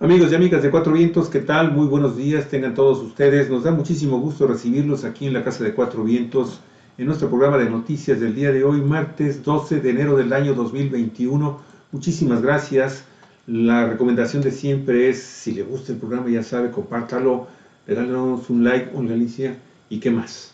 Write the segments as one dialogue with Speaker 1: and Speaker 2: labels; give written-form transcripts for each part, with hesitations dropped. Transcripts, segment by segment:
Speaker 1: Amigos y amigas de Cuatro Vientos, ¿qué tal? Muy buenos días, tengan todos ustedes. Nos da muchísimo gusto recibirlos aquí en la Casa de Cuatro Vientos, en nuestro programa de noticias del día de hoy, martes 12 de enero del año 2021. Muchísimas gracias. La recomendación de siempre es, si le gusta el programa, ya sabe, compártalo, regálenos un like, una Alicia, y qué más.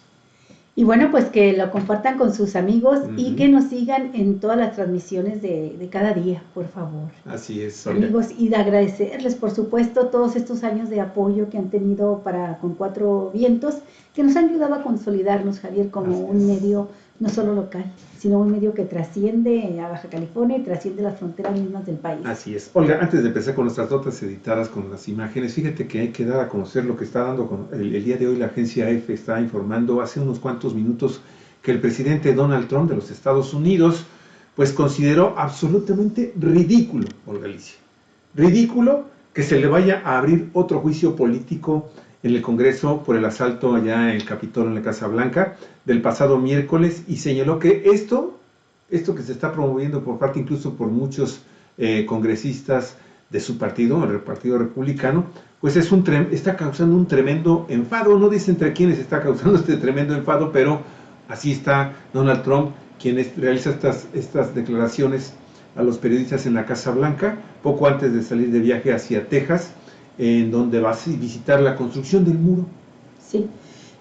Speaker 2: Y bueno, pues que lo compartan con sus amigos y que
Speaker 1: Ujú.
Speaker 2: nos sigan en todas las transmisiones de cada día, por favor.
Speaker 1: Así es, Olga.
Speaker 2: Amigos, y de agradecerles, por supuesto, todos estos años de apoyo que han tenido con Cuatro Vientos, que nos han ayudado a consolidarnos, Javier, como
Speaker 1: Así
Speaker 2: un
Speaker 1: es.
Speaker 2: medio no solo local, sino un medio que trasciende a Baja California y trasciende las fronteras mismas del país.
Speaker 1: Así es. Olga, antes de empezar con nuestras notas editadas con las imágenes, fíjate que hay que dar a conocer lo que está dando el día de hoy la agencia EFE está informando hace unos cuantos minutos que el presidente Donald Trump de los Estados Unidos pues consideró absolutamente ridículo, Olga Alicia, ridículo que se le vaya a abrir otro juicio político en el Congreso por el asalto allá en el Capitolio, en la Casa Blanca, del pasado miércoles, y señaló que esto que se está promoviendo por parte incluso por muchos congresistas de su partido, el Partido Republicano, pues está causando un tremendo enfado. No dice entre quiénes está causando este tremendo enfado, pero así está Donald Trump, quien realiza estas declaraciones a los periodistas en la Casa Blanca, poco antes de salir de viaje hacia Texas, en donde va a visitar la construcción del muro.
Speaker 2: Sí,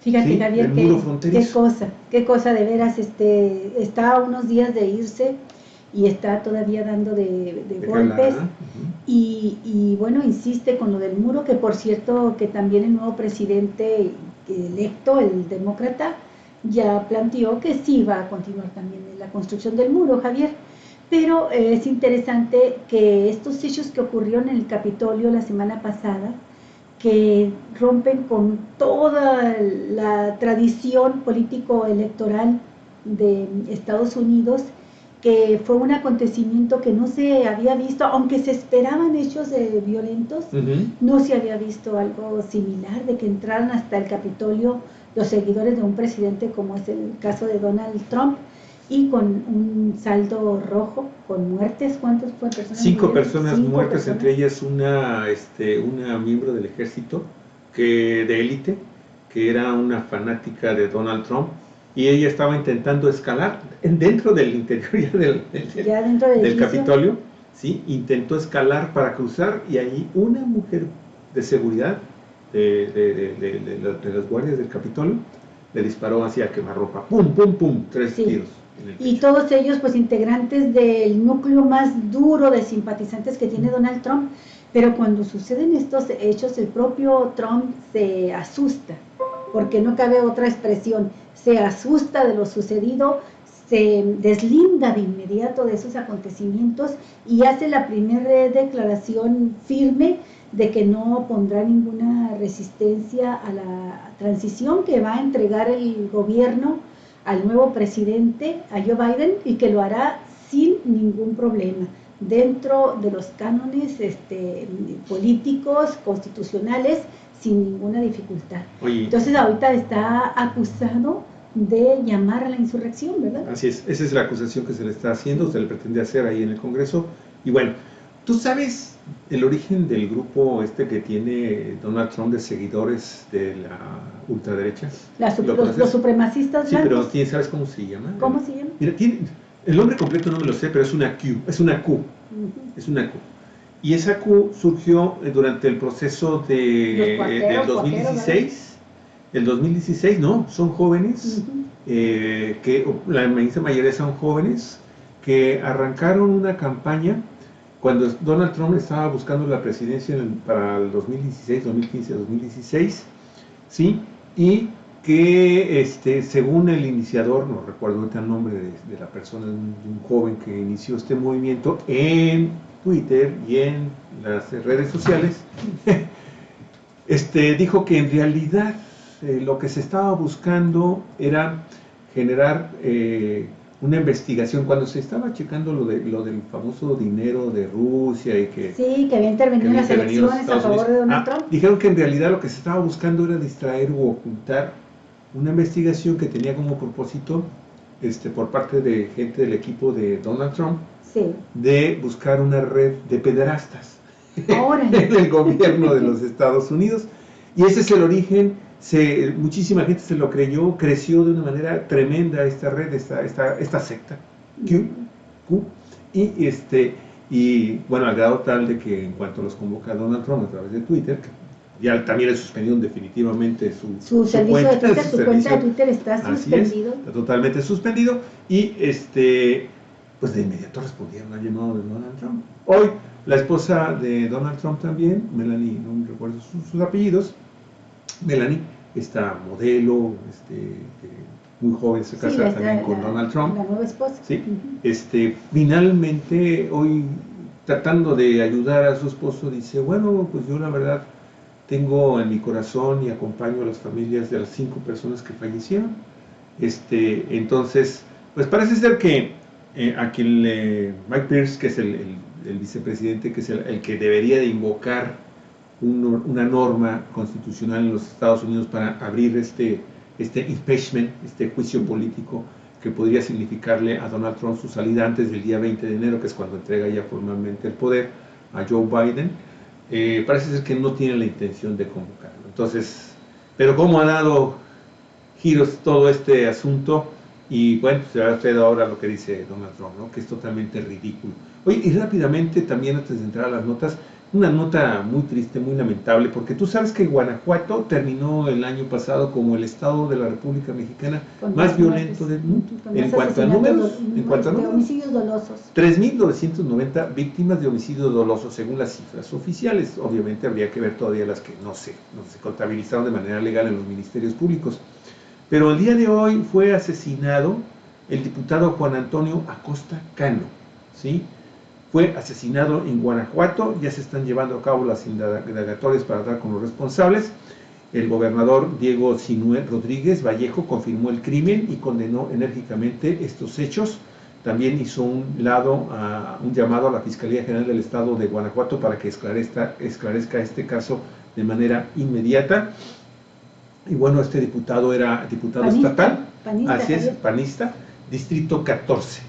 Speaker 2: fíjate,
Speaker 1: ¿Sí?
Speaker 2: Javier,
Speaker 1: El muro fronterizo.
Speaker 2: qué cosa de veras, está a unos días de irse y está todavía dando de golpes y bueno, insiste con lo del muro, que por cierto que también el nuevo presidente electo, el demócrata, ya planteó que sí va a continuar también en la construcción del muro, Javier. Pero es interesante que estos hechos que ocurrieron en el Capitolio la semana pasada, que rompen con toda la tradición político-electoral de Estados Unidos, que fue un acontecimiento que no se había visto, aunque se esperaban hechos violentos, no se había visto algo similar, de que entraran hasta el Capitolio los seguidores de un presidente como es el caso de Donald Trump, y con un saldo rojo, con muertes. ¿Cuántas personas?
Speaker 1: Cinco personas muertas, entre ellas una miembro del ejército de élite, que era una fanática de Donald Trump, y ella estaba intentando escalar dentro del interior del Capitolio, ¿sí? Intentó escalar para cruzar, y ahí una mujer de seguridad de las guardias del Capitolio le disparó hacia quemarropa, pum, pum, pum, 3 tiros.
Speaker 2: Y todos ellos pues integrantes del núcleo más duro de simpatizantes que tiene Donald Trump. Pero cuando suceden estos hechos, el propio Trump se asusta, porque no cabe otra expresión, se asusta de lo sucedido, se deslinda de inmediato de esos acontecimientos y hace la primera declaración firme de que no pondrá ninguna resistencia a la transición, que va a entregar el gobierno al nuevo presidente, a Joe Biden, y que lo hará sin ningún problema, dentro de los cánones políticos, constitucionales, sin ninguna dificultad.
Speaker 1: Oye,
Speaker 2: entonces ahorita está acusado de llamar a la insurrección, ¿verdad?
Speaker 1: Así es, esa es la acusación que se le está haciendo, se le pretende hacer ahí en el Congreso. Y bueno, ¿tú sabes el origen del grupo que tiene Donald Trump de seguidores de la ultraderecha?
Speaker 2: Los supremacistas blancos.
Speaker 1: Sí, pero ¿sabes cómo se llama?
Speaker 2: ¿Cómo se llama?
Speaker 1: Mira, el nombre completo no me lo sé, pero es una Q, es una Q. Es una Q. Y esa Q surgió durante el proceso del 2016. El 2016, no, son jóvenes, que la inmensa mayoría son jóvenes, que arrancaron una campaña cuando Donald Trump estaba buscando la presidencia para el 2016, 2015, 2016, ¿sí? Y que según el iniciador, no recuerdo ahorita el nombre de la persona, de un joven que inició este movimiento en Twitter y en las redes sociales, dijo que en realidad lo que se estaba buscando era generar una investigación. Cuando se estaba checando lo del famoso dinero de Rusia y que...
Speaker 2: Sí, que había intervenido en las elecciones a favor de Donald Trump.
Speaker 1: Dijeron que en realidad lo que se estaba buscando era distraer o ocultar una investigación que tenía como propósito, por parte de gente del equipo de Donald Trump, de buscar una red de pederastas.
Speaker 2: ahora
Speaker 1: en el gobierno de los Estados Unidos. Y ese es el origen. Muchísima gente se lo creyó, creció de una manera tremenda esta red, esta secta, Q, y bueno, al grado tal de que en cuanto los convoca Donald Trump a través de Twitter, que ya también le suspendieron definitivamente su
Speaker 2: servicio
Speaker 1: cuenta,
Speaker 2: de Twitter, su cuenta de Twitter está suspendido.
Speaker 1: Está totalmente suspendido, y pues de inmediato respondieron al llamado de Donald Trump. Hoy, la esposa de Donald Trump también, Melanie, no recuerdo sus apellidos, Melanie, esta modelo, muy joven, se casa también con Donald Trump.
Speaker 2: La nueva esposa.
Speaker 1: Sí. Finalmente, hoy, tratando de ayudar a su esposo, dice, bueno, pues yo la verdad tengo en mi corazón y acompaño a las familias de las 5 personas que fallecieron. Entonces, pues parece ser que a quien Mike Pence, que es el vicepresidente, que es el que debería de invocar una norma constitucional en los Estados Unidos para abrir este impeachment, este juicio político que podría significarle a Donald Trump su salida antes del día 20 de enero, que es cuando entrega ya formalmente el poder a Joe Biden. Parece ser que no tiene la intención de convocarlo. Entonces, pero cómo ha dado giros todo este asunto, y bueno, se va a hacer ahora lo que dice Donald Trump, ¿no? Que es totalmente ridículo. Oye, y rápidamente también, antes de entrar a las notas, una nota muy triste, muy lamentable, porque tú sabes que Guanajuato terminó el año pasado como el estado de la República Mexicana más violento del mundo. En cuanto a números,
Speaker 2: homicidios dolosos.
Speaker 1: 3.990 víctimas de homicidios dolosos, según las cifras oficiales. Obviamente habría que ver todavía las que no se contabilizaron de manera legal en los ministerios públicos. Pero el día de hoy fue asesinado el diputado Juan Antonio Acosta Cano, ¿sí? Fue asesinado en Guanajuato, ya se están llevando a cabo las indagatorias para dar con los responsables. El gobernador Diego Sinué Rodríguez Vallejo confirmó el crimen y condenó enérgicamente estos hechos. También hizo un llamado a la Fiscalía General del Estado de Guanajuato para que esclarezca este caso de manera inmediata. Y bueno, este diputado era diputado estatal, así es, panista, distrito 14,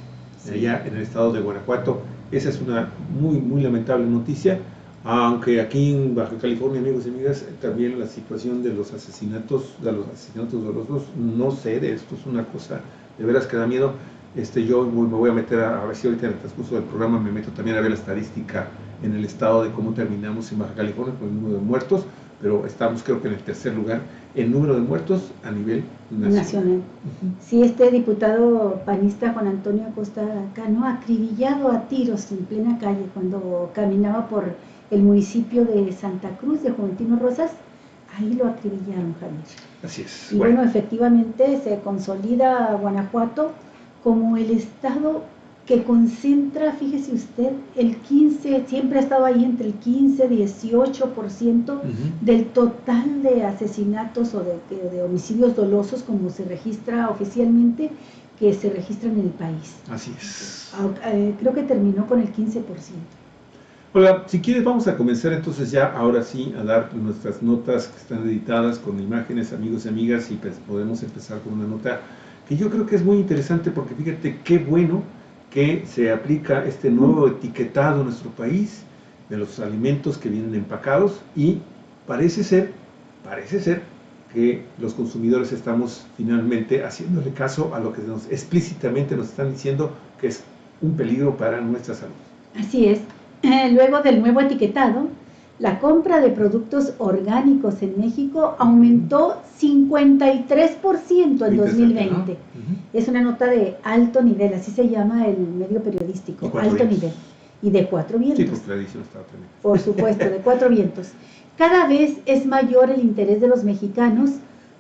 Speaker 1: allá en el estado de Guanajuato. Esa es una muy, muy lamentable noticia, aunque aquí en Baja California, amigos y amigas, también la situación de los asesinatos dolosos, no sé de esto, es una cosa de veras que da miedo. Yo me voy a meter a ver si ahorita en el transcurso del programa me meto también a ver la estadística en el estado de cómo terminamos en Baja California con el número de muertos, pero estamos creo que en el tercer lugar en número de muertos a nivel nacional.
Speaker 2: Sí, este diputado panista Juan Antonio Acosta Cano, acribillado a tiros en plena calle cuando caminaba por el municipio de Santa Cruz de Juventino Rosas, ahí lo acribillaron, Javier.
Speaker 1: Así es.
Speaker 2: Y bueno, efectivamente se consolida Guanajuato como el estado que concentra, fíjese usted, el 15, siempre ha estado ahí entre el 15-18% del total de asesinatos o de homicidios dolosos, como se registra oficialmente, que se registran en el país.
Speaker 1: Así es.
Speaker 2: Creo que terminó con el 15%.
Speaker 1: Hola, si quieres vamos a comenzar entonces ya, ahora sí, a dar nuestras notas que están editadas con imágenes, amigos y amigas, y pues podemos empezar con una nota que yo creo que es muy interesante, porque fíjate qué bueno que se aplica este nuevo etiquetado en nuestro país de los alimentos que vienen empacados, y parece ser que los consumidores estamos finalmente haciéndole caso a lo que explícitamente nos están diciendo que es un peligro para nuestra salud.
Speaker 2: Así es. Luego del nuevo etiquetado, la compra de productos orgánicos en México aumentó 53% en 2020. ¿No? Es una nota de alto nivel, así se llama el medio periodístico, alto nivel. Y de 4 vientos.
Speaker 1: Sí, porque la edición estaba tremenda.
Speaker 2: Por supuesto, de 4 vientos. Cada vez es mayor el interés de los mexicanos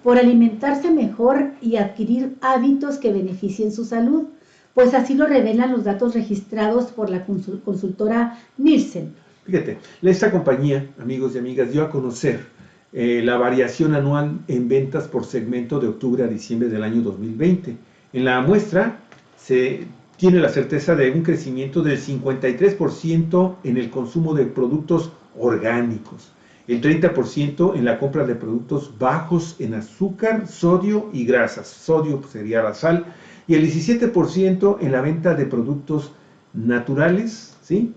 Speaker 2: por alimentarse mejor y adquirir hábitos que beneficien su salud, pues así lo revelan los datos registrados por la consultora Nielsen.
Speaker 1: Fíjate, esta compañía, amigos y amigas, dio a conocer la variación anual en ventas por segmento de octubre a diciembre del año 2020. En la muestra se tiene la certeza de un crecimiento del 53% en el consumo de productos orgánicos, el 30% en la compra de productos bajos en azúcar, sodio y grasas, sodio sería la sal, y el 17% en la venta de productos naturales, ¿sí?,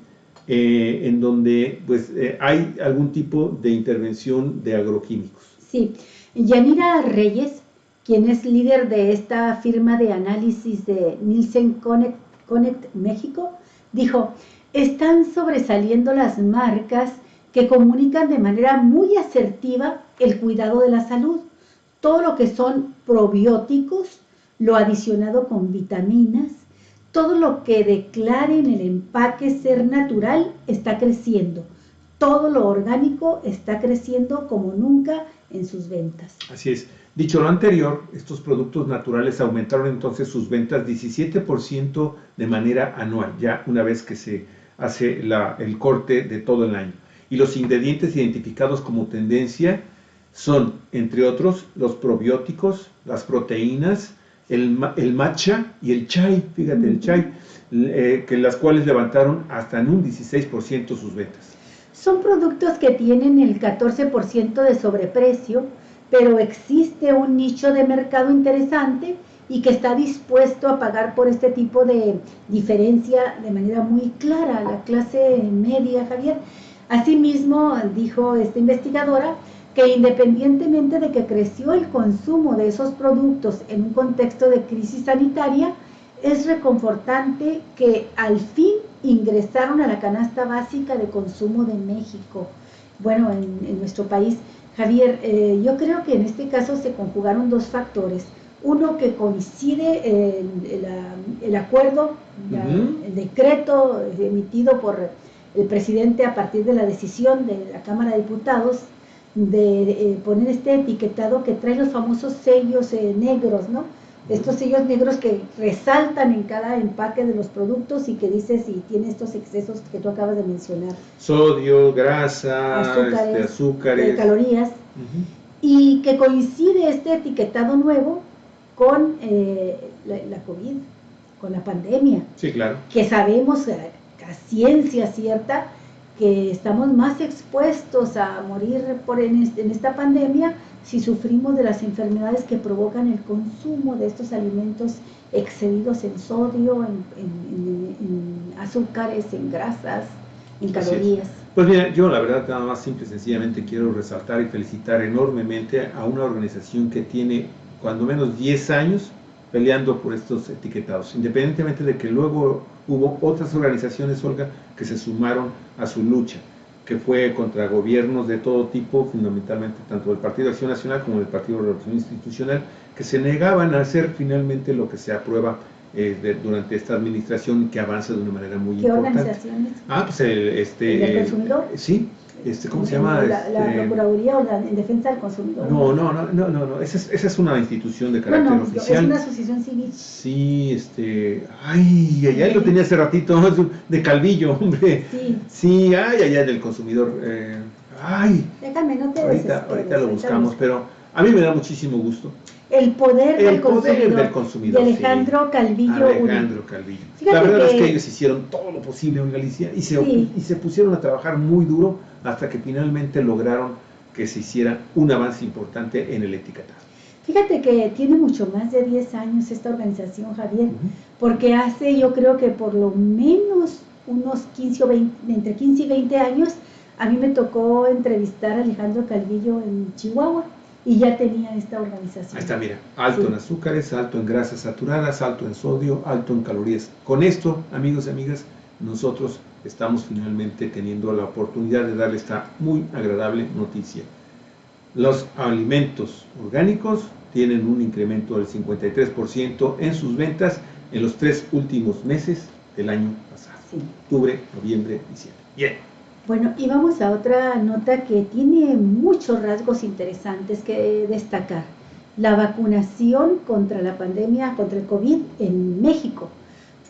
Speaker 1: en donde pues hay algún tipo de intervención de agroquímicos.
Speaker 2: Sí, Yanira Reyes, quien es líder de esta firma de análisis de Nielsen Connect México, dijo: están sobresaliendo las marcas que comunican de manera muy asertiva el cuidado de la salud. Todo lo que son probióticos, lo adicionado con vitaminas, todo lo que declare en el empaque ser natural está creciendo. Todo lo orgánico está creciendo como nunca en sus ventas.
Speaker 1: Así es. Dicho lo anterior, estos productos naturales aumentaron entonces sus ventas 17% de manera anual, ya una vez que se hace el corte de todo el año. Y los ingredientes identificados como tendencia son, entre otros, los probióticos, las proteínas, el matcha y el chai, fíjate, el chai, que las cuales levantaron hasta en un 16% sus ventas.
Speaker 2: Son productos que tienen el 14% de sobreprecio, pero existe un nicho de mercado interesante y que está dispuesto a pagar por este tipo de diferencia de manera muy clara, la clase media, Javier. Asimismo, dijo esta investigadora, que independientemente de que creció el consumo de esos productos en un contexto de crisis sanitaria, es reconfortante que al fin ingresaron a la canasta básica de consumo de México. Bueno, en nuestro país, Javier, yo creo que en este caso se conjugaron dos factores. Uno, que coincide el acuerdo, el decreto emitido por el presidente a partir de la decisión de la Cámara de Diputados de poner este etiquetado que trae los famosos sellos negros, ¿no? Estos sellos negros que resaltan en cada empaque de los productos y que dice si tiene estos excesos que tú acabas de mencionar.
Speaker 1: Sodio, grasa, azúcares,
Speaker 2: calorías. Y que coincide este etiquetado nuevo con la COVID, con la pandemia.
Speaker 1: Sí, claro.
Speaker 2: Que sabemos a ciencia cierta que estamos más expuestos a morir en esta pandemia si sufrimos de las enfermedades que provocan el consumo de estos alimentos excedidos en sodio, en azúcares, en grasas, en calorías.
Speaker 1: Pues mira, yo la verdad nada más simple y sencillamente quiero resaltar y felicitar enormemente a una organización que tiene cuando menos 10 años peleando por estos etiquetados, independientemente de que luego hubo otras organizaciones, Olga, que se sumaron a su lucha, que fue contra gobiernos de todo tipo, fundamentalmente tanto del Partido de Acción Nacional como del Partido de Revolución Institucional, que se negaban a hacer finalmente lo que se aprueba durante esta administración, que avanza de una manera muy importante.
Speaker 2: ¿Qué organizaciones?
Speaker 1: Pues
Speaker 2: ¿El consumidor?
Speaker 1: Sí. ¿Cómo se llama?
Speaker 2: ¿La Procuraduría o en defensa del consumidor?
Speaker 1: No, esa es una institución de carácter oficial.
Speaker 2: Es una asociación civil.
Speaker 1: Sí, allá lo tenía hace ratito, de Calvillo, hombre. Sí, allá del consumidor.
Speaker 2: Déjame, no te
Speaker 1: desesperes. Ahorita lo buscamos, pero a mí me da muchísimo gusto.
Speaker 2: El poder del
Speaker 1: consumidor.
Speaker 2: De Alejandro Calvillo.
Speaker 1: Calvillo. La verdad es que ellos hicieron todo lo posible en Galicia y se pusieron a trabajar muy duro hasta que finalmente lograron que se hiciera un avance importante en el etiquetado.
Speaker 2: Fíjate que tiene mucho más de 10 años esta organización, Javier, porque hace, yo creo que por lo menos unos 15 o 20, entre 15 y 20 años, a mí me tocó entrevistar a Alejandro Calvillo en Chihuahua. Y ya tenía esta organización.
Speaker 1: Ahí está, mira, alto en azúcares, alto en grasas saturadas, alto en sodio, alto en calorías. Con esto, amigos y amigas, nosotros estamos finalmente teniendo la oportunidad de darle esta muy agradable noticia. Los alimentos orgánicos tienen un incremento del 53% en sus ventas en los 3 últimos meses del año pasado. Octubre, noviembre, diciembre. Bien.
Speaker 2: Bueno, y vamos a otra nota que tiene muchos rasgos interesantes que destacar. La vacunación contra la pandemia, contra el COVID en México.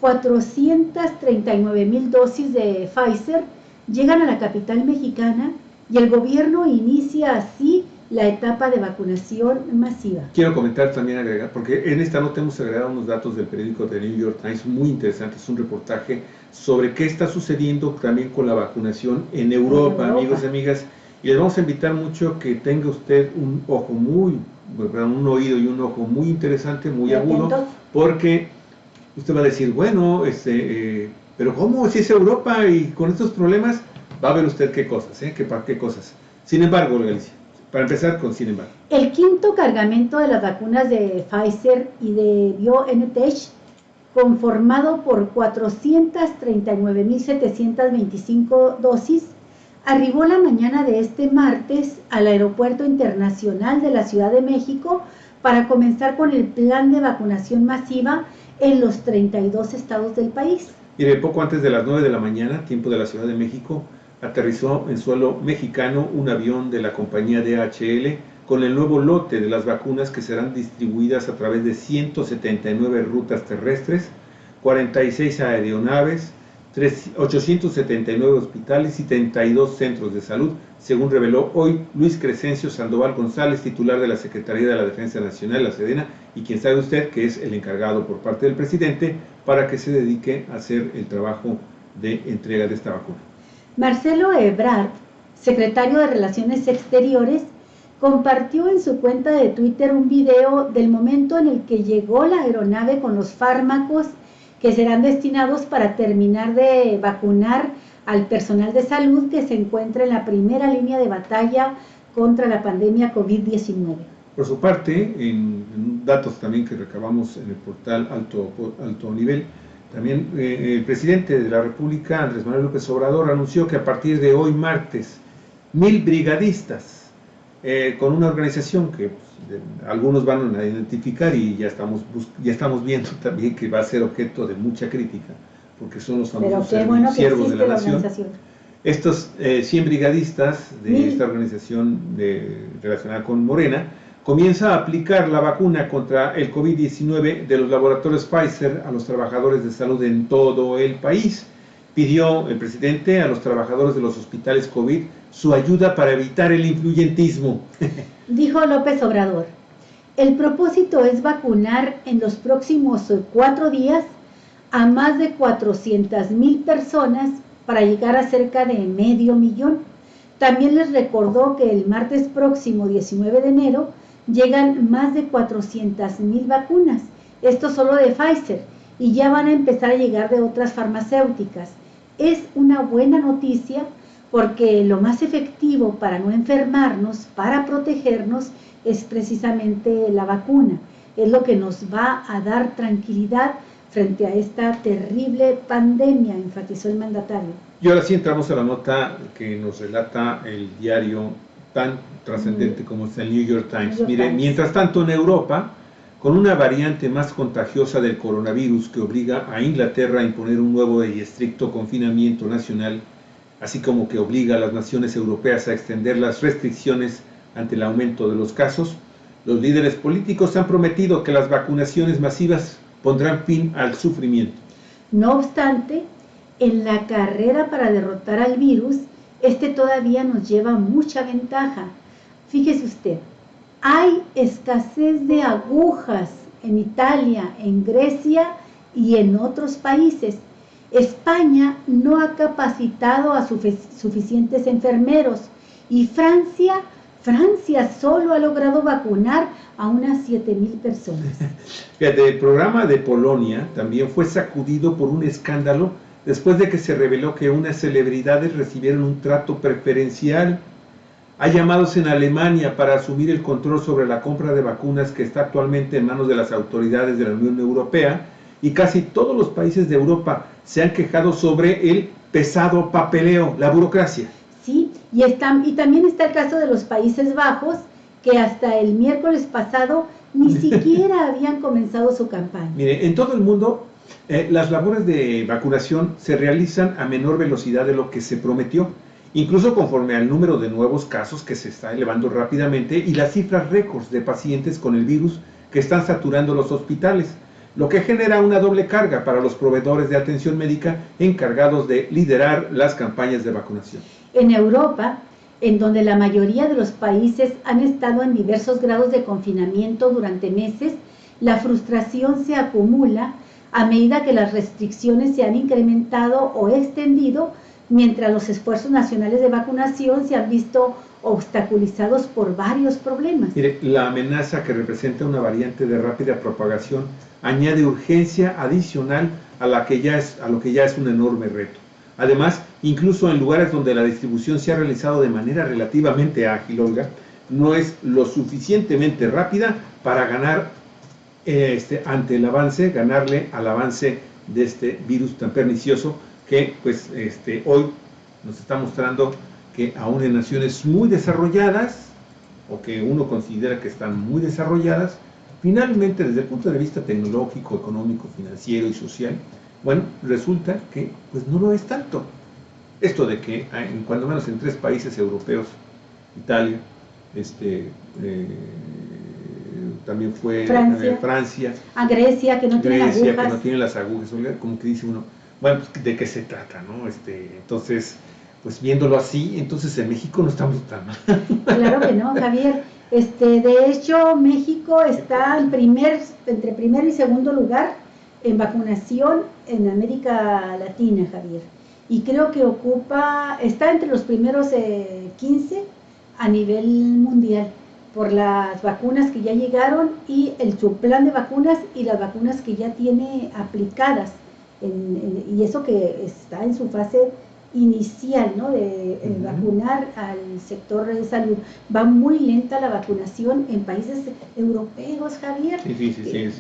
Speaker 2: 439,000 dosis de Pfizer llegan a la capital mexicana y el gobierno inicia así la etapa de vacunación masiva.
Speaker 1: Quiero comentar también, agregar, porque en esta nota hemos agregado unos datos del periódico The New York Times muy interesantes, es un reportaje sobre qué está sucediendo también con la vacunación en Europa, amigos y amigas, y les vamos a invitar mucho que tenga usted un oído y un ojo muy interesante, muy agudo, porque usted va a decir, bueno, Pero ¿cómo? Si es Europa y con estos problemas, va a ver usted qué cosas, qué cosas. Sin embargo, Galicia, para empezar con sin embargo.
Speaker 2: El quinto cargamento de las vacunas de Pfizer y de BioNTech, conformado por 439.725 dosis, arribó la mañana de este martes al Aeropuerto Internacional de la Ciudad de México para comenzar con el plan de vacunación masiva en los 32 estados del país.
Speaker 1: Mire, poco antes de las 9 de la mañana, tiempo de la Ciudad de México, aterrizó en suelo mexicano un avión de la compañía DHL con el nuevo lote de las vacunas que serán distribuidas a través de 179 rutas terrestres, 46 aeronaves, 879 hospitales y 32 centros de salud, según reveló hoy Luis Crescencio Sandoval González, titular de la Secretaría de la Defensa Nacional, la Sedena, y quien sabe usted que es el encargado por parte del presidente para que se dedique a hacer el trabajo de entrega de esta vacuna.
Speaker 2: Marcelo Ebrard, secretario de Relaciones Exteriores, compartió en su cuenta de Twitter un video del momento en el que llegó la aeronave con los fármacos que serán destinados para terminar de vacunar al personal de salud que se encuentra en la primera línea de batalla contra la pandemia COVID-19.
Speaker 1: Por su parte, en datos también que recabamos en el portal Alto Nivel, también el presidente de la República, Andrés Manuel López Obrador, anunció que a partir de hoy martes, 1000 brigadistas con una organización que algunos van a identificar y ya estamos viendo también que va a ser objeto de mucha crítica, porque son los famosos siervos de la nación. Estos 100 brigadistas de esta organización relacionada con Morena comienza a aplicar la vacuna contra el COVID-19 de los laboratorios Pfizer a los trabajadores de salud en todo el país. Pidió el presidente a los trabajadores de los hospitales COVID su ayuda para evitar el influyentismo.
Speaker 2: Dijo López Obrador, el propósito es vacunar en los próximos 4 días a más de 400,000 personas para llegar a cerca de 500,000. También les recordó que el martes próximo, 19 de enero, llegan más de 400,000 vacunas, esto solo de Pfizer, y ya van a empezar a llegar de otras farmacéuticas. Es una buena noticia porque lo más efectivo para no enfermarnos, para protegernos, es precisamente la vacuna. Es lo que nos va a dar tranquilidad frente a esta terrible pandemia, enfatizó el mandatario.
Speaker 1: Y ahora sí entramos a la nota que nos relata el diario tan trascendente como es el New York Times. Mire, mientras tanto en Europa, con una variante más contagiosa del coronavirus que obliga a Inglaterra a imponer un nuevo y estricto confinamiento nacional, así como que obliga a las naciones europeas a extender las restricciones ante el aumento de los casos, los líderes políticos han prometido que las vacunaciones masivas pondrán fin al sufrimiento.
Speaker 2: No obstante, en la carrera para derrotar al virus, este todavía nos lleva mucha ventaja. Fíjese usted, hay escasez de agujas en Italia, en Grecia y en otros países. España no ha capacitado a suficientes enfermeros y Francia solo ha logrado vacunar a unas 7,000 personas.
Speaker 1: Fíjate, el programa de Polonia también fue sacudido por un escándalo después de que se reveló que unas celebridades recibieron un trato preferencial. Hay llamados en Alemania para asumir el control sobre la compra de vacunas que está actualmente en manos de las autoridades de la Unión Europea, y casi todos los países de Europa se han quejado sobre el pesado papeleo, la burocracia.
Speaker 2: Sí, y también está el caso de los Países Bajos, que hasta el miércoles pasado ni siquiera habían comenzado su campaña.
Speaker 1: Mire, en todo el mundo las labores de vacunación se realizan a menor velocidad de lo que se prometió, incluso conforme al número de nuevos casos que se está elevando rápidamente y las cifras récords de pacientes con el virus que están saturando los hospitales, lo que genera una doble carga para los proveedores de atención médica encargados de liderar las campañas de vacunación.
Speaker 2: En Europa, en donde la mayoría de los países han estado en diversos grados de confinamiento durante meses, la frustración se acumula a medida que las restricciones se han incrementado o extendido mientras los esfuerzos nacionales de vacunación se han visto obstaculizados por varios problemas.
Speaker 1: Mire, la amenaza que representa una variante de rápida propagación añade urgencia adicional a lo que ya es un enorme reto. Además, incluso en lugares donde la distribución se ha realizado de manera relativamente ágil, Olga, no es lo suficientemente rápida para ganar ante el avance, ganarle al avance de este virus tan pernicioso que pues hoy nos está mostrando que aún en naciones muy desarrolladas, o que uno considera que están muy desarrolladas, finalmente desde el punto de vista tecnológico, económico, financiero y social, bueno, resulta que pues no lo es tanto. Esto de que cuando menos en 3 países europeos, Italia, también fue Francia,
Speaker 2: a Grecia, que no tiene agujas.
Speaker 1: Que no tiene las agujas, como que dice uno, bueno, pues, ¿de qué se trata, no? Entonces, pues viéndolo así, entonces en México no estamos tan mal.
Speaker 2: Claro que no, Javier. De hecho, México está entre primero y segundo lugar en vacunación en América Latina, Javier. Y creo que está entre los primeros 15 a nivel mundial, por las vacunas que ya llegaron y su plan de vacunas y las vacunas que ya tiene aplicadas, y eso que está en su fase inicial, ¿no? De vacunar al sector de salud. Va muy lenta la vacunación en países europeos, Javier.
Speaker 1: Sí,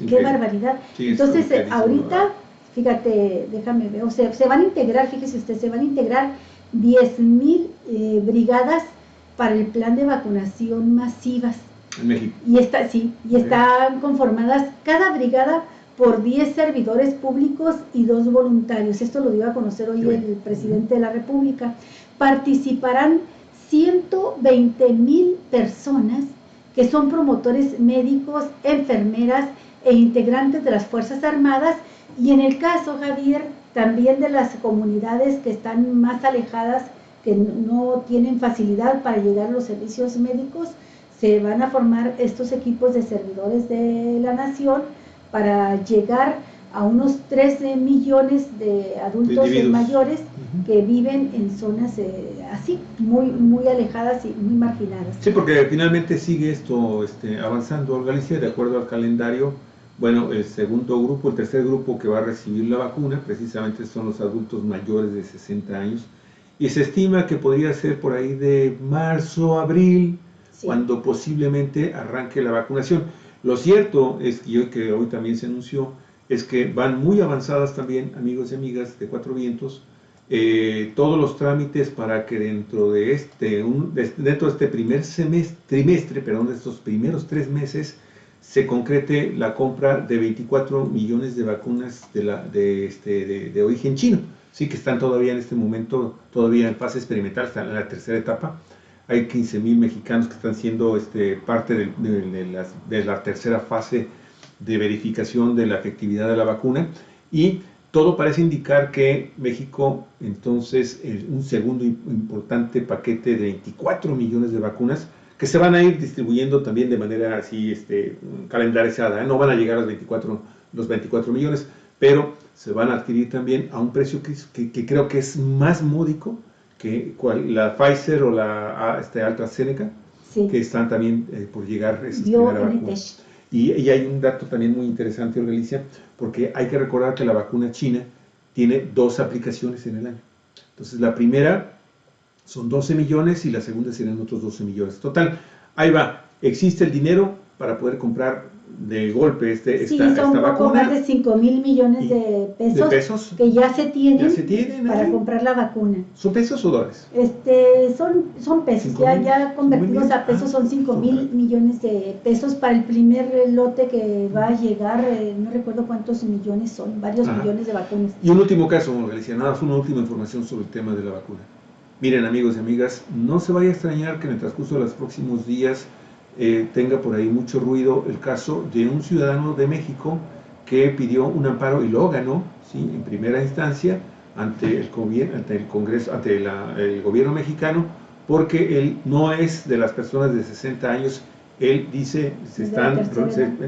Speaker 2: qué barbaridad.
Speaker 1: Sí,
Speaker 2: entonces, ahorita, fíjate, déjame ver, se van a integrar, fíjese usted, se van a integrar 10,000 brigadas para el plan de vacunación masivas.
Speaker 1: En México.
Speaker 2: Y están conformadas cada brigada por 10 servidores públicos y 2 voluntarios. Esto lo dio a conocer hoy el presidente de la República. Participarán 120,000 personas que son promotores médicos, enfermeras e integrantes de las Fuerzas Armadas, y en el caso, Javier, también de las comunidades que están más alejadas, que no tienen facilidad para llegar a los servicios médicos, se van a formar estos equipos de servidores de la nación para llegar a unos 13 millones de adultos mayores que viven en zonas así, muy, muy alejadas y muy marginadas.
Speaker 1: Sí, porque finalmente sigue esto avanzando, Galicia, de acuerdo al calendario. Bueno, el tercer grupo que va a recibir la vacuna, precisamente son los adultos mayores de 60 años, y se estima que podría ser por ahí de marzo, abril, cuando posiblemente arranque la vacunación. Lo cierto es que hoy también se anunció, es que van muy avanzadas también, amigos y amigas de Cuatro Vientos, todos los trámites para que dentro de este primer trimestre, de estos primeros 3 meses, se concrete la compra de 24 millones de vacunas de origen chino. Sí, que están todavía en este momento, todavía en fase experimental, están en la tercera etapa. Hay 15,000 mexicanos que están siendo parte de la tercera fase de verificación de la efectividad de la vacuna, y todo parece indicar que México, entonces, un segundo importante paquete de 24 millones de vacunas, que se van a ir distribuyendo también de manera así calendarizada, no van a llegar a los 24 millones, pero se van a adquirir también a un precio que creo que es más módico que la Pfizer o la AstraZeneca, que están también por llegar esas primeras vacunas. Y hay un dato también muy interesante, Galicia, porque hay que recordar que la vacuna china tiene 2 aplicaciones en el año. Entonces, la primera son 12 millones y la segunda serán otros 12 millones. Total, ahí va, existe el dinero para poder comprar de golpe esta vacuna.
Speaker 2: Son poco más de 5,000 millones de pesos que ya se tienen para comprar la vacuna.
Speaker 1: ¿Son pesos o dólares?
Speaker 2: Son pesos, ya convertidos a pesos son 5,000 millones de pesos para el primer lote que va a llegar, no recuerdo cuántos millones son, varios millones de vacunas.
Speaker 1: Y un último caso, Galicia, nada, fue una última información sobre el tema de la vacuna. Miren, amigos y amigas, no se vaya a extrañar que en el transcurso de los próximos días tenga por ahí mucho ruido el caso de un ciudadano de México que pidió un amparo y lo ganó, ¿sí?, en primera instancia ante el Congreso, ante el gobierno mexicano, porque él no es de las personas de 60 años, él dice,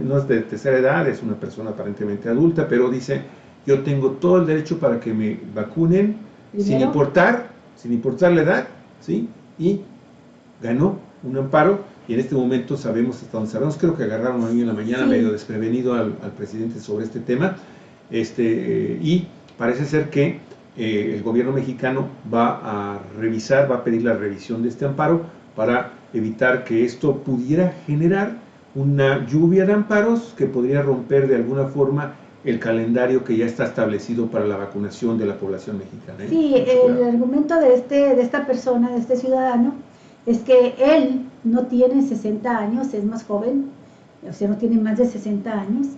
Speaker 1: no es de tercera edad, es una persona aparentemente adulta, pero dice, yo tengo todo el derecho para que me vacunen, sin importar la edad, ¿sí? Y ganó un amparo, y en este momento sabemos, hasta donde sabemos, creo que agarraron hoy en la mañana medio desprevenido al presidente sobre este tema, y parece ser que el gobierno mexicano va a revisar, va a pedir la revisión de este amparo para evitar que esto pudiera generar una lluvia de amparos que podría romper de alguna forma el calendario que ya está establecido para la vacunación de la población mexicana.
Speaker 2: Sí, el argumento de esta persona, de este ciudadano, es que él no tiene 60 años, es más joven, o sea, no tiene más de 60 años,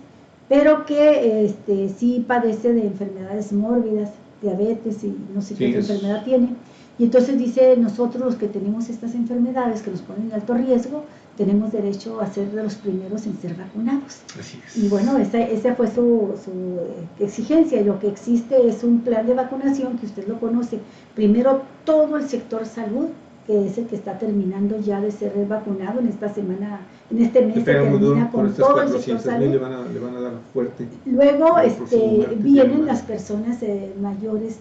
Speaker 2: pero que sí padece de enfermedades mórbidas, diabetes y no sé qué otra enfermedad tiene. Y entonces dice, nosotros los que tenemos estas enfermedades que nos ponen en alto riesgo, tenemos derecho a ser de los primeros en ser vacunados.
Speaker 1: Así es.
Speaker 2: Y bueno, esa fue su exigencia, y lo que existe es un plan de vacunación que usted lo conoce. Primero todo el sector salud, que es el que está terminando ya de ser vacunado en esta semana, en este mes se termina con todo el sector salud.
Speaker 1: Le van a dar fuerte.
Speaker 2: Luego vienen las personas mayores,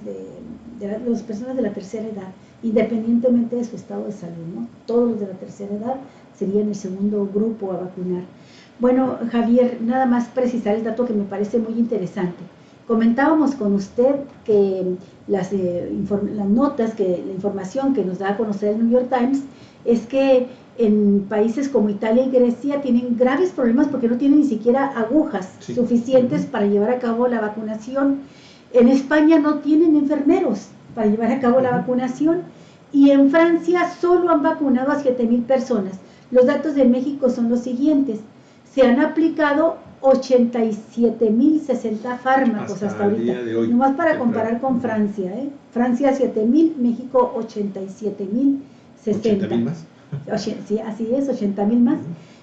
Speaker 2: las personas de la tercera edad, independientemente de su estado de salud, ¿no? Todos los de la tercera edad serían el segundo grupo a vacunar. Bueno, Javier, nada más precisar el dato que me parece muy interesante. Comentábamos con usted que las notas, la información que nos da a conocer el New York Times es que en países como Italia y Grecia tienen graves problemas porque no tienen ni siquiera agujas suficientes para llevar a cabo la vacunación. En España no tienen enfermeros para llevar a cabo la vacunación, y en Francia solo han vacunado a 7,000 personas. Los datos de México son los siguientes: se han aplicado 87,060 fármacos hasta ahorita, nomás para comparar con Francia, Francia 7,000, México 87,060.
Speaker 1: ¿80,000 más?
Speaker 2: Sí, así es, 80,000 más.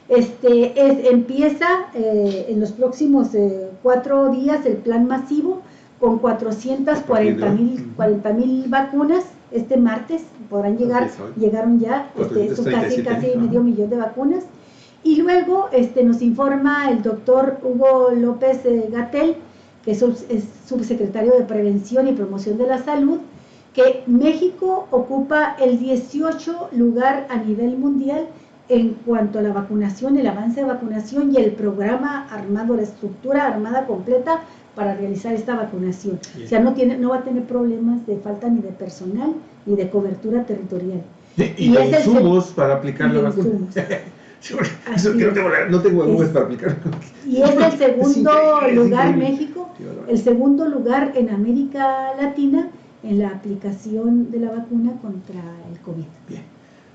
Speaker 2: Empieza en los próximos 4 días el plan masivo con 440,000 vacunas. Este martes podrán llegaron ya casi medio millón de vacunas. Y luego nos informa el doctor Hugo López-Gatell, que es subsecretario de Prevención y Promoción de la Salud, que México ocupa el 18 lugar a nivel mundial en cuanto a la vacunación, el avance de vacunación y el programa armado, la estructura armada completa para realizar esta vacunación. Bien. O sea, no va a tener problemas de falta ni de personal ni de cobertura territorial.
Speaker 1: Y de insumos para aplicar la vacuna. No tengo agujas para aplicar.
Speaker 2: Y es el segundo lugar, México, el segundo lugar en América Latina en la aplicación de la vacuna contra el COVID.
Speaker 1: Bien.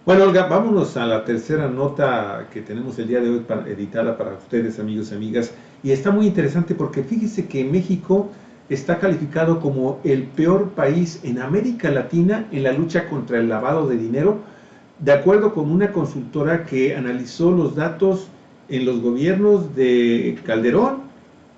Speaker 1: Bueno, Olga, vámonos a la tercera nota que tenemos el día de hoy editada para ustedes, amigos y amigas. Y está muy interesante porque fíjese que México está calificado como el peor país en América Latina en la lucha contra el lavado de dinero, de acuerdo con una consultora que analizó los datos en los gobiernos de Calderón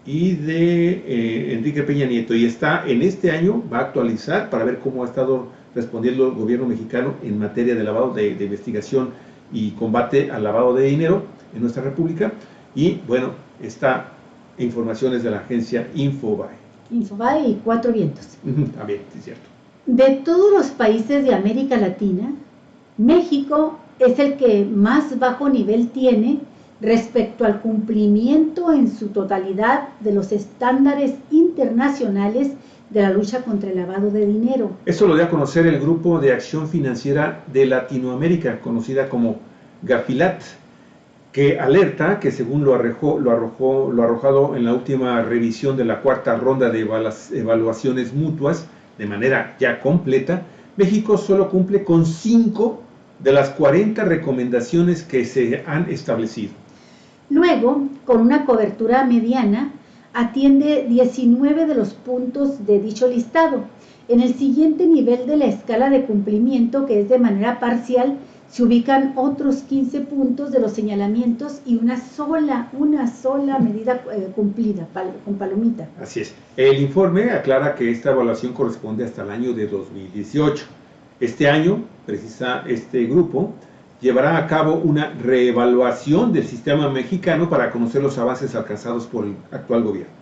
Speaker 1: y de Enrique Peña Nieto. Y está en este año, va a actualizar para ver cómo ha estado respondiendo el gobierno mexicano en materia de lavado de investigación y combate al lavado de dinero en nuestra república. Y bueno, está informaciones de la agencia Infobae.
Speaker 2: Infobae y Cuatro Vientos.
Speaker 1: También, sí, es cierto.
Speaker 2: De todos los países de América Latina, México es el que más bajo nivel tiene respecto al cumplimiento en su totalidad de los estándares internacionales de la lucha contra el lavado de dinero.
Speaker 1: Eso lo dio a conocer el Grupo de Acción Financiera de Latinoamérica, conocida como GAFILAT, que alerta que según lo arrojado en la última revisión de la cuarta ronda de evaluaciones mutuas, de manera ya completa, México solo cumple con 5 de las 40 recomendaciones que se han establecido.
Speaker 2: Luego, con una cobertura mediana, atiende 19 de los puntos de dicho listado. En el siguiente nivel de la escala de cumplimiento, que es de manera parcial, se ubican otros 15 puntos de los señalamientos y una sola medida cumplida, con palomita.
Speaker 1: Así es. El informe aclara que esta evaluación corresponde hasta el año de 2018. Este año, este grupo llevará a cabo una reevaluación del sistema mexicano para conocer los avances alcanzados por el actual gobierno.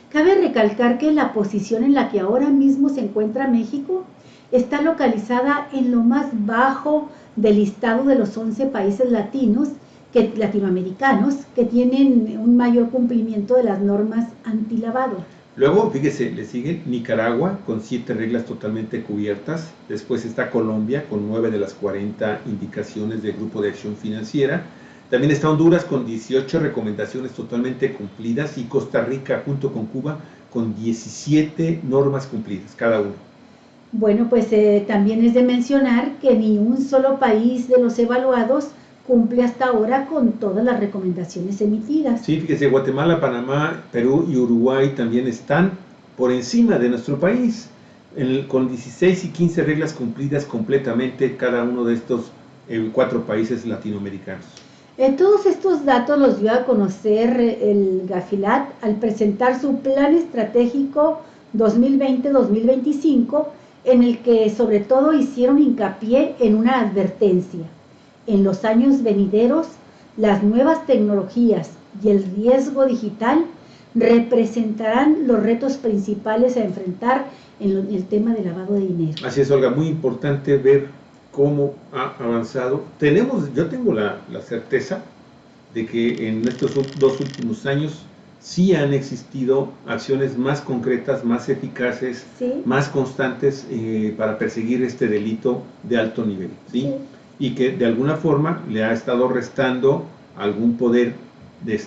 Speaker 2: Cabe recalcar que la posición en la que ahora mismo se encuentra México está localizada en lo más bajo del listado de los 11 países latinoamericanos que tienen un mayor cumplimiento de las normas antilavado.
Speaker 1: Luego, fíjese, le sigue Nicaragua con 7 reglas totalmente cubiertas. Después está Colombia con 9 de las 40 indicaciones del Grupo de Acción Financiera. También está Honduras con 18 recomendaciones totalmente cumplidas y Costa Rica junto con Cuba con 17 normas cumplidas cada uno.
Speaker 2: Bueno, pues también es de mencionar que ni un solo país de los evaluados cumple hasta ahora con todas las recomendaciones emitidas.
Speaker 1: Sí, fíjese, Guatemala, Panamá, Perú y Uruguay también están por encima de nuestro país, con 16 y 15 reglas cumplidas completamente cada uno de estos 4 países latinoamericanos.
Speaker 2: Todos estos datos los dio a conocer el Gafilat al presentar su plan estratégico 2020-2025, en el que sobre todo hicieron hincapié en una advertencia. En los años venideros, las nuevas tecnologías y el riesgo digital representarán los retos principales a enfrentar en el tema del lavado de dinero.
Speaker 1: Así es, Olga, muy importante ver cómo ha avanzado. Yo tengo la certeza de que en estos 2 últimos años sí han existido acciones más concretas, más eficaces,
Speaker 2: ¿sí?, más
Speaker 1: constantes para perseguir este delito de alto nivel, ¿sí? Sí. Y que de alguna forma le ha estado restando algún poder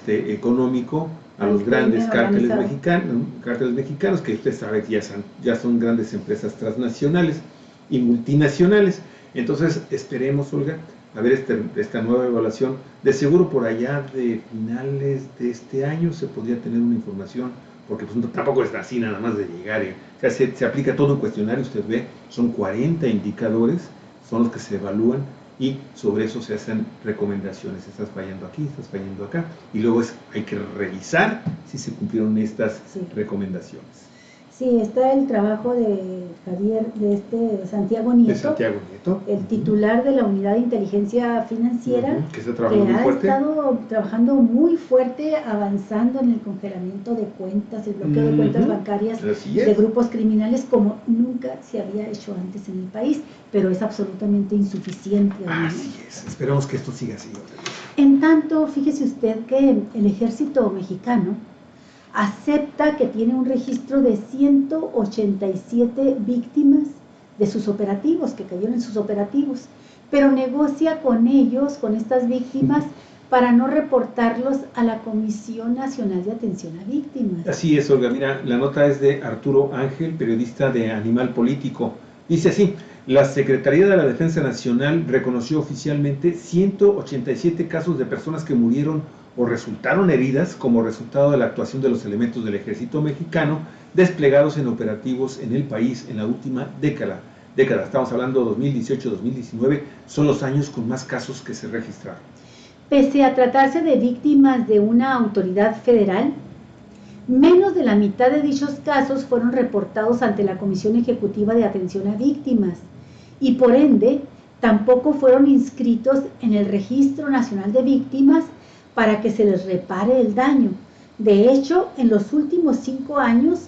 Speaker 1: económico a los grandes cárteles mexicanos, que usted sabe que ya son grandes empresas transnacionales y multinacionales. Entonces esperemos, Olga, a ver esta nueva evaluación. De seguro por allá de finales de este año se podría tener una información, porque pues tampoco es así nada más de llegar. O sea, se aplica todo un cuestionario, usted ve, son 40 indicadores, son los que se evalúan y sobre eso se hacen recomendaciones. Estás fallando aquí, estás fallando acá, y luego hay que revisar si se cumplieron estas recomendaciones.
Speaker 2: Sí, está el trabajo de Santiago Nieto, el titular de la Unidad de Inteligencia Financiera,
Speaker 1: que ha
Speaker 2: estado trabajando muy fuerte, avanzando en el congelamiento de cuentas, el bloqueo de cuentas bancarias de grupos criminales como nunca se había hecho antes en el país, pero es absolutamente insuficiente.
Speaker 1: Así es, esperamos que esto siga así.
Speaker 2: En tanto, fíjese usted que el ejército mexicano acepta que tiene un registro de 187 víctimas de sus operativos, que cayeron en sus operativos, pero negocia con ellos, con estas víctimas, para no reportarlos a la Comisión Nacional de Atención a Víctimas.
Speaker 1: Así es, Olga. Mira, la nota es de Arturo Ángel, periodista de Animal Político. Dice así: la Secretaría de la Defensa Nacional reconoció oficialmente 187 casos de personas que murieron o resultaron heridas como resultado de la actuación de los elementos del ejército mexicano desplegados en operativos en el país en la última década. Estamos hablando 2018-2019, son los años con más casos que se registraron.
Speaker 2: Pese a tratarse de víctimas de una autoridad federal, menos de la mitad de dichos casos fueron reportados ante la Comisión Ejecutiva de Atención a Víctimas y por ende tampoco fueron inscritos en el Registro Nacional de Víctimas para que se les repare el daño. De hecho, en los últimos 5 años,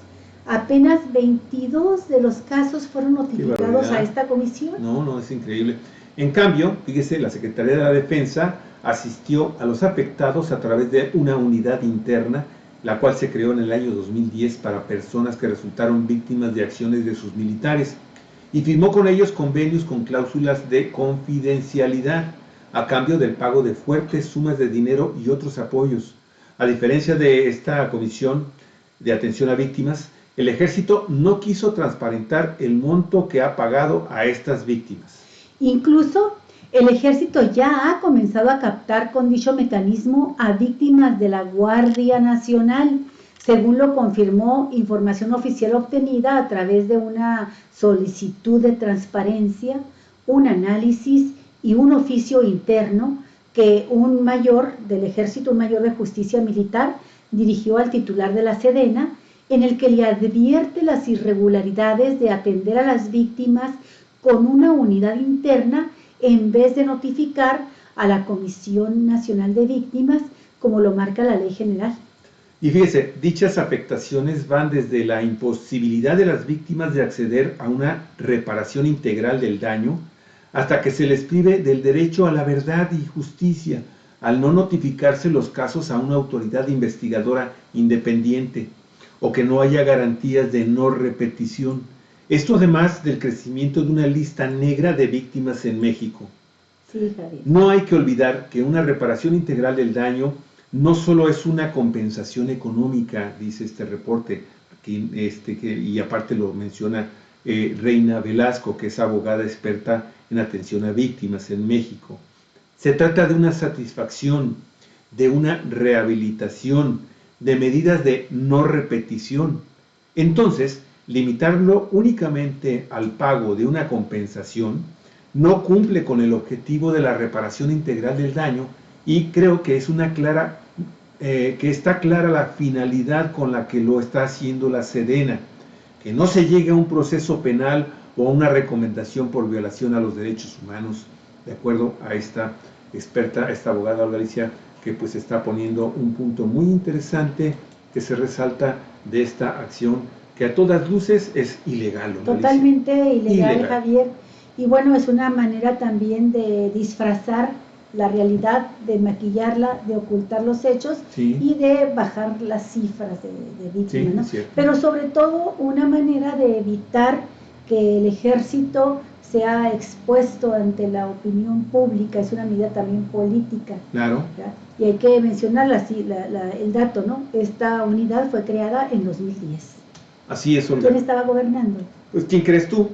Speaker 2: apenas 22 de los casos fueron notificados a esta comisión.
Speaker 1: No, es increíble. En cambio, fíjese, la Secretaría de la Defensa asistió a los afectados a través de una unidad interna, la cual se creó en el año 2010 para personas que resultaron víctimas de acciones de sus militares, y firmó con ellos convenios con cláusulas de confidencialidad, a cambio del pago de fuertes sumas de dinero y otros apoyos. A diferencia de esta Comisión de Atención a Víctimas, el Ejército no quiso transparentar el monto que ha pagado a estas víctimas.
Speaker 2: Incluso, el Ejército ya ha comenzado a captar con dicho mecanismo a víctimas de la Guardia Nacional, según lo confirmó información oficial obtenida a través de una solicitud de transparencia, un análisis y un oficio interno que un mayor del Ejército, un mayor de Justicia Militar, dirigió al titular de la Sedena, en el que le advierte las irregularidades de atender a las víctimas con una unidad interna en vez de notificar a la Comisión Nacional de Víctimas, como lo marca la Ley General.
Speaker 1: Y fíjese, dichas afectaciones van desde la imposibilidad de las víctimas de acceder a una reparación integral del daño, hasta que se les prive del derecho a la verdad y justicia, al no notificarse los casos a una autoridad investigadora independiente, o que no haya garantías de no repetición. Esto además del crecimiento de una lista negra de víctimas en México.
Speaker 2: Sí, Javier.
Speaker 1: No hay que olvidar que una reparación integral del daño no solo es una compensación económica, dice este reporte, y aparte lo menciona Reina Velasco, que es abogada experta en atención a víctimas en México. Se trata de una satisfacción, de una rehabilitación, de medidas de no repetición. Entonces, limitarlo únicamente al pago de una compensación no cumple con el objetivo de la reparación integral del daño, y creo que es que está clara la finalidad con la que lo está haciendo la Sedena, que no se llegue a un proceso penal o a una recomendación por violación a los derechos humanos, de acuerdo a esta experta, esta abogada Galicia, que pues está poniendo un punto muy interesante que se resalta de esta acción, que a todas luces es ilegal.
Speaker 2: Totalmente ilegal, Javier. Y bueno, es una manera también de disfrazar la realidad, de maquillarla, de ocultar los hechos, sí, y de bajar las cifras de víctimas, sí, ¿no? Pero sobre todo una manera de evitar que el ejército sea expuesto ante la opinión pública. Es una medida también política.
Speaker 1: Claro.
Speaker 2: ¿Ya? Y hay que mencionarla así, el dato, ¿no? Esta unidad fue creada en 2010.
Speaker 1: Así es, Olga.
Speaker 2: ¿Quién estaba gobernando?
Speaker 1: Pues, ¿quién crees tú?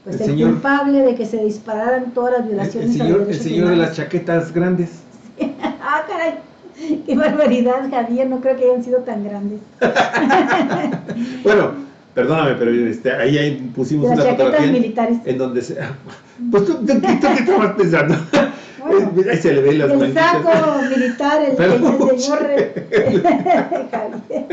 Speaker 2: Pues el culpable de que se dispararan todas las violaciones
Speaker 1: a los derechos humanos. El señor de las chaquetas grandes.
Speaker 2: Ah, caray, qué barbaridad, Javier, no creo que hayan sido tan grandes.
Speaker 1: Bueno, perdóname, pero ahí pusimos una fotografía
Speaker 2: militares
Speaker 1: en donde se... Pues tú ¿qué estabas pensando? Bueno, ahí se le ve las
Speaker 2: el saco militar, el señor
Speaker 1: Javier.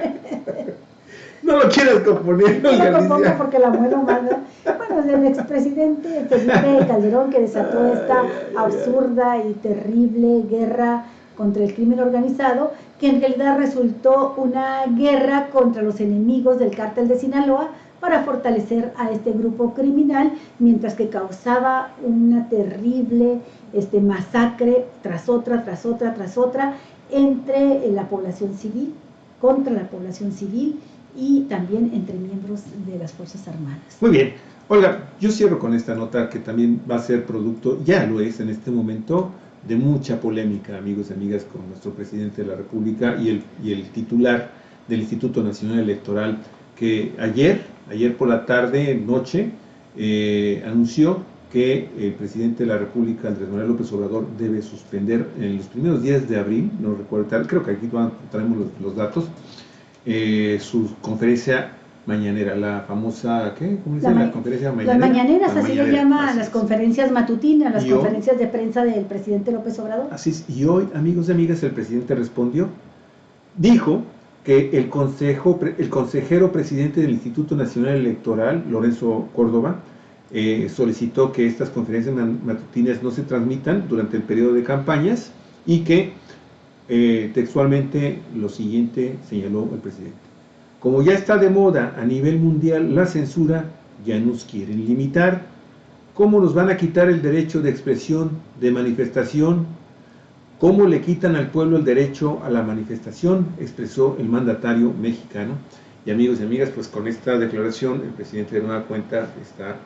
Speaker 1: No lo quieras componer.
Speaker 2: No lo compongo porque la muelo más. Bueno, el expresidente Felipe Calderón, que desató esta absurda y terrible guerra contra el crimen organizado, que en realidad resultó una guerra contra los enemigos del cártel de Sinaloa para fortalecer a este grupo criminal, mientras que causaba una terrible masacre tras otra, tras otra, tras otra, entre la población civil, contra la población civil, y también entre miembros de las Fuerzas Armadas.
Speaker 1: Muy bien. Olga, yo cierro con esta nota que también va a ser producto, ya lo es en este momento, de mucha polémica, amigos y amigas, con nuestro presidente de la República y el titular del Instituto Nacional Electoral, que ayer por la tarde, noche, anunció que el presidente de la República, Andrés Manuel López Obrador, debe suspender en los primeros días de abril, no recuerdo tal, creo que aquí traemos los datos, su conferencia mañanera, la famosa, ¿qué? ¿Cómo dice? La conferencia mañanera.
Speaker 2: Las mañaneras, así le llaman las conferencias matutinas, las conferencias de prensa del presidente López Obrador.
Speaker 1: Así es, y hoy, amigos y amigas, el presidente respondió, dijo que el consejero presidente del Instituto Nacional Electoral, Lorenzo Córdoba, solicitó que estas conferencias matutinas no se transmitan durante el periodo de campañas, y que textualmente lo siguiente señaló el presidente: como ya está de moda a nivel mundial la censura, ya nos quieren limitar. ¿Cómo nos van a quitar el derecho de expresión, de manifestación? ¿Cómo le quitan al pueblo el derecho a la manifestación?, expresó el mandatario mexicano. Y amigos y amigas, pues con esta declaración el presidente de nueva cuenta está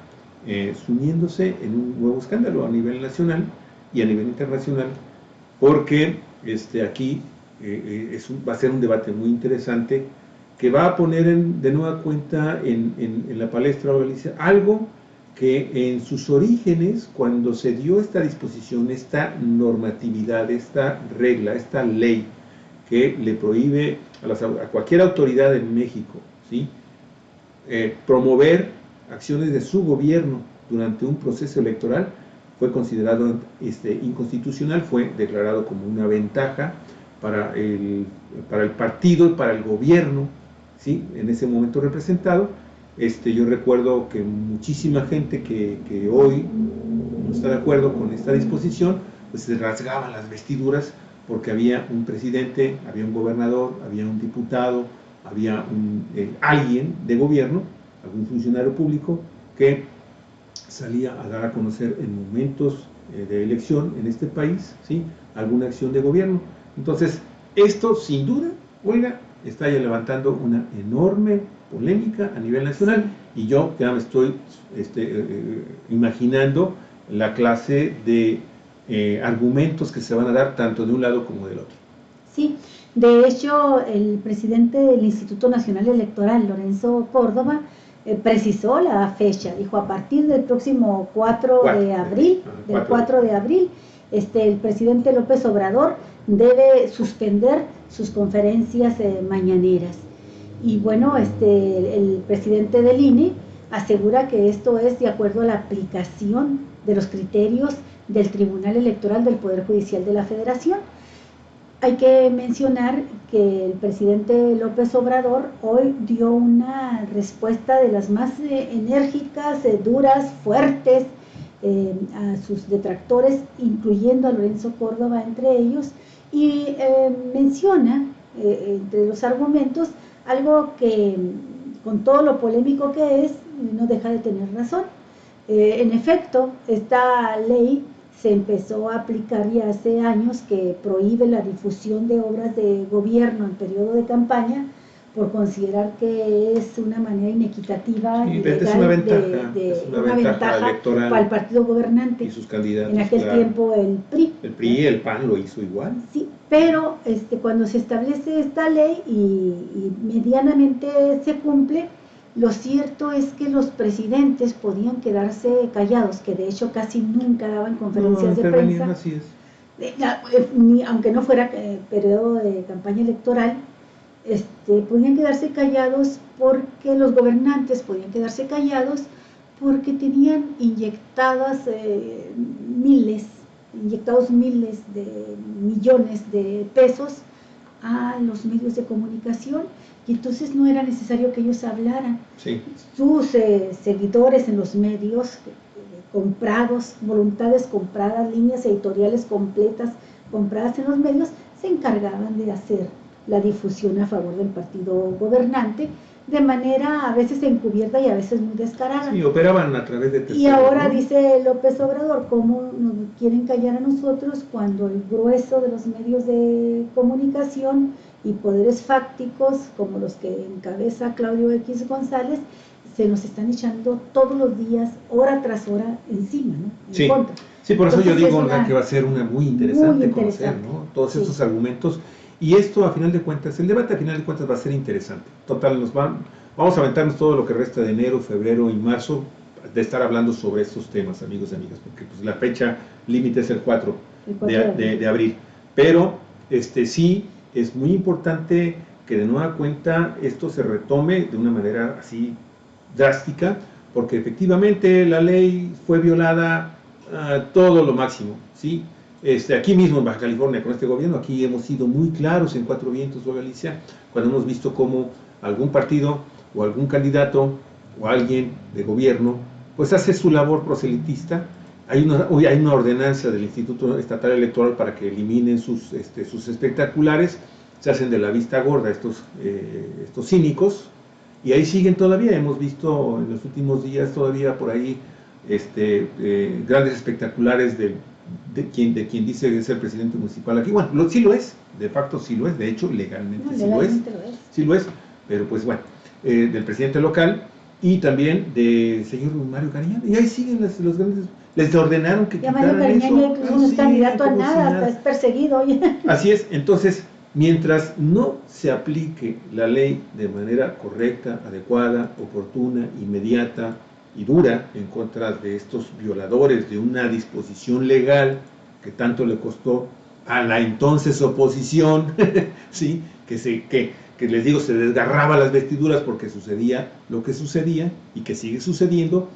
Speaker 1: sumiéndose en un nuevo escándalo a nivel nacional y a nivel internacional, porque aquí va a ser un debate muy interesante que va a poner de nueva cuenta en la palestra, Galicia, algo que en sus orígenes, cuando se dio esta disposición, esta normatividad, esta regla, esta ley que le prohíbe a cualquier autoridad en México, ¿sí?, promover acciones de su gobierno durante un proceso electoral, fue considerado inconstitucional, fue declarado como una ventaja para el partido y para el gobierno, ¿sí?, en ese momento representado. Yo recuerdo que muchísima gente que hoy no está de acuerdo con esta disposición, pues se rasgaban las vestiduras porque había un presidente, había un gobernador, había un diputado, había alguien de gobierno, algún funcionario público que salía a dar a conocer en momentos de elección en este país, ¿sí?, alguna acción de gobierno. Entonces, esto sin duda, oiga, está ya levantando una enorme polémica a nivel nacional, y yo ya me estoy imaginando la clase de argumentos que se van a dar tanto de un lado como del otro.
Speaker 2: Sí, de hecho, el presidente del Instituto Nacional Electoral, Lorenzo Córdoba, precisó la fecha, dijo a partir del próximo 4 de abril, el presidente López Obrador debe suspender sus conferencias mañaneras. Y bueno, el presidente del INE asegura que esto es de acuerdo a la aplicación de los criterios del Tribunal Electoral del Poder Judicial de la Federación. Hay que mencionar que el presidente López Obrador hoy dio una respuesta de las más enérgicas, duras, fuertes a sus detractores, incluyendo a Lorenzo Córdoba entre ellos, y menciona entre los argumentos algo que, con todo lo polémico que es, no deja de tener razón. En efecto, esta ley se empezó a aplicar ya hace años, que prohíbe la difusión de obras de gobierno en periodo de campaña por considerar que es una manera inequitativa y legal,
Speaker 1: es una ventaja electoral
Speaker 2: para el partido gobernante
Speaker 1: y sus candidatos.
Speaker 2: En aquel tiempo el PRI.
Speaker 1: El PRI y el PAN lo hizo igual.
Speaker 2: Sí, pero cuando se establece esta ley y medianamente se cumple, lo cierto es que los presidentes podían quedarse callados, que de hecho casi nunca daban conferencias de prensa.
Speaker 1: Así es.
Speaker 2: Aunque no fuera periodo de campaña electoral, podían quedarse callados, porque los gobernantes podían quedarse callados porque tenían inyectados miles de millones de pesos a los medios de comunicación, y entonces no era necesario que ellos hablaran.
Speaker 1: Sí.
Speaker 2: Sus seguidores en los medios, comprados, voluntades compradas, líneas editoriales completas compradas en los medios, se encargaban de hacer la difusión a favor del partido gobernante, de manera a veces encubierta y a veces muy descarada.
Speaker 1: Sí, operaban a través de terceros.
Speaker 2: Y ahora, ¿no?, dice López Obrador, ¿cómo nos quieren callar a nosotros cuando el grueso de los medios de comunicación y poderes fácticos, como los que encabeza Claudio X González, se nos están echando todos los días, hora tras hora, encima, ¿no?,
Speaker 1: sí, contra? Sí, por eso entonces yo digo, Olga, que va a ser una muy interesante conocer, ¿no?, todos estos argumentos. Y esto, a final de cuentas, el debate a final de cuentas va a ser interesante. Total, vamos a aventarnos todo lo que resta de enero, febrero y marzo de estar hablando sobre estos temas, amigos y amigas, porque pues, la fecha límite es el 4 de abril. Pero sí es muy importante que de nueva cuenta esto se retome de una manera así drástica, porque efectivamente la ley fue violada a todo lo máximo, ¿sí? Aquí mismo en Baja California, con este gobierno, aquí hemos sido muy claros en Cuatro Vientos o Galicia, cuando hemos visto cómo algún partido o algún candidato o alguien de gobierno pues hace su labor proselitista. Hay una ordenanza del Instituto Estatal Electoral para que eliminen sus espectaculares, se hacen de la vista gorda estos cínicos, y ahí siguen todavía. Hemos visto en los últimos días todavía por ahí grandes espectaculares de quien dice que es el presidente municipal aquí. Bueno, sí lo es, de facto sí lo es, de hecho legalmente, sí lo es, pero pues bueno, del presidente local y también del señor Mario Cariñano, y ahí siguen los grandes, les ordenaron que quitaran eso.
Speaker 2: No es candidato a nada, hasta es perseguido.
Speaker 1: Así es. Entonces, mientras no se aplique la ley de manera correcta, adecuada, oportuna, inmediata y dura en contra de estos violadores de una disposición legal que tanto le costó a la entonces oposición, ¿sí?, que les digo, se desgarraba las vestiduras porque sucedía lo que sucedía y que sigue sucediendo,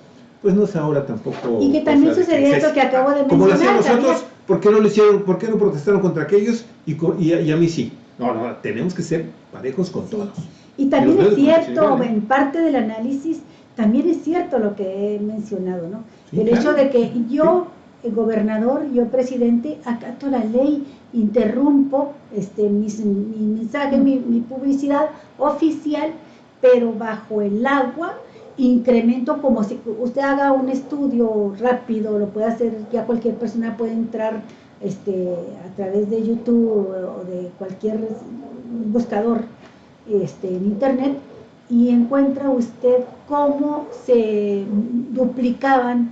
Speaker 1: pues no es ahora tampoco.
Speaker 2: Y que también sucedía esto que acabo de mencionar.
Speaker 1: Como lo hacían nosotros, ¿por qué no lo hicieron? ¿Por qué no protestaron contra aquellos y a mí sí? No, tenemos que ser parejos con todos.
Speaker 2: Y también es cierto, en parte del análisis, también es cierto lo que he mencionado, ¿no? Sí, el hecho de que yo gobernador, yo presidente, acato la ley, interrumpo mi mensaje, mi publicidad oficial, pero bajo el agua, incremento como si usted haga un estudio rápido, lo puede hacer, ya cualquier persona puede entrar a través de YouTube o de cualquier buscador en internet, y encuentra usted cómo se duplicaban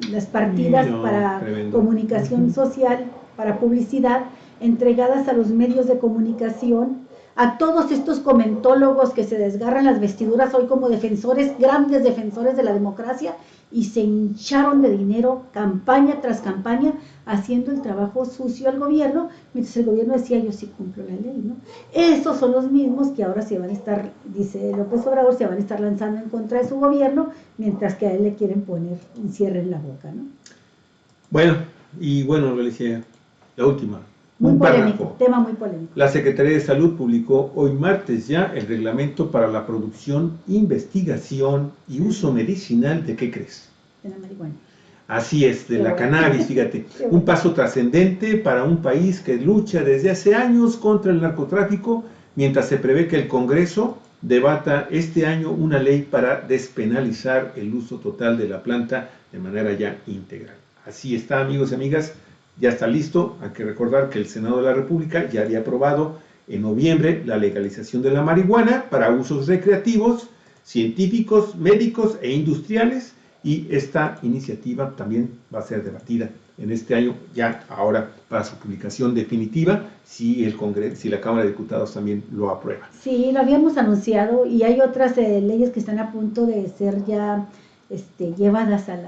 Speaker 2: las partidas para comunicación social, para publicidad, entregadas a los medios de comunicación, a todos estos comentólogos que se desgarran las vestiduras hoy como defensores, grandes defensores de la democracia, y se hincharon de dinero campaña tras campaña haciendo el trabajo sucio al gobierno, mientras el gobierno decía yo sí cumplo la ley, ¿no? Esos son los mismos que ahora se van a estar, dice López Obrador, se van a estar lanzando en contra de su gobierno, mientras que a él le quieren poner un cierre en la boca, ¿no?
Speaker 1: Bueno, Alicia, la última.
Speaker 2: Muy polémico, tema muy polémico.
Speaker 1: La Secretaría de Salud publicó hoy martes ya el reglamento para la producción, investigación y uso medicinal de, ¿qué crees?
Speaker 2: De la marihuana.
Speaker 1: Así es, de la cannabis, fíjate. Un paso trascendente para un país que lucha desde hace años contra el narcotráfico, mientras se prevé que el Congreso debata este año una ley para despenalizar el uso total de la planta de manera ya integral. Así está, amigos y amigas. Ya está listo. Hay que recordar que el Senado de la República ya había aprobado en noviembre la legalización de la marihuana para usos recreativos, científicos, médicos e industriales, y esta iniciativa también va a ser debatida en este año, ya ahora para su publicación definitiva, si el Congreso, si la Cámara de Diputados también lo aprueba.
Speaker 2: Sí, lo habíamos anunciado, y hay otras leyes que están a punto de ser ya llevadas al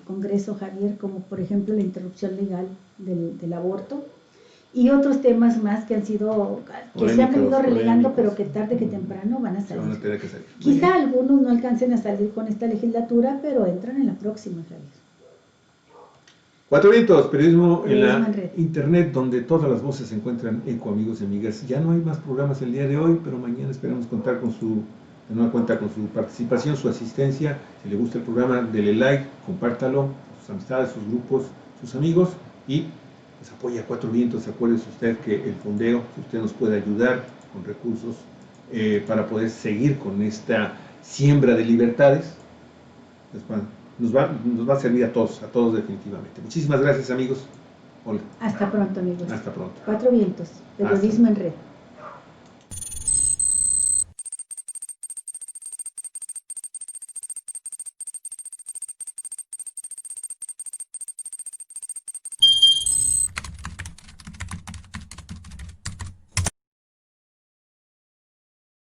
Speaker 2: Congreso, Javier, como por ejemplo la interrupción legal del aborto, y otros temas más que han sido, que se han venido relegando, pero que tarde que temprano van a salir.
Speaker 1: Van a tener que salir.
Speaker 2: Quizá algunos no alcancen a salir con esta legislatura, pero entran en la próxima, Javier.
Speaker 1: Cuatro Vientos, periodismo en la internet, donde todas las voces se encuentran eco, amigos y amigas. Ya no hay más programas el día de hoy, pero mañana esperamos contar con su participación, su asistencia. Si le gusta el programa, dele like, compártalo, sus amistades, sus grupos, sus amigos, y pues apoya Cuatro Vientos. Acuérdese usted que el fondeo, si usted nos puede ayudar con recursos para poder seguir con esta siembra de libertades, pues bueno, nos va a servir a todos definitivamente. Muchísimas gracias, amigos. Olga.
Speaker 2: Hasta pronto, amigos.
Speaker 1: Hasta pronto.
Speaker 2: Cuatro Vientos, periodismo en red.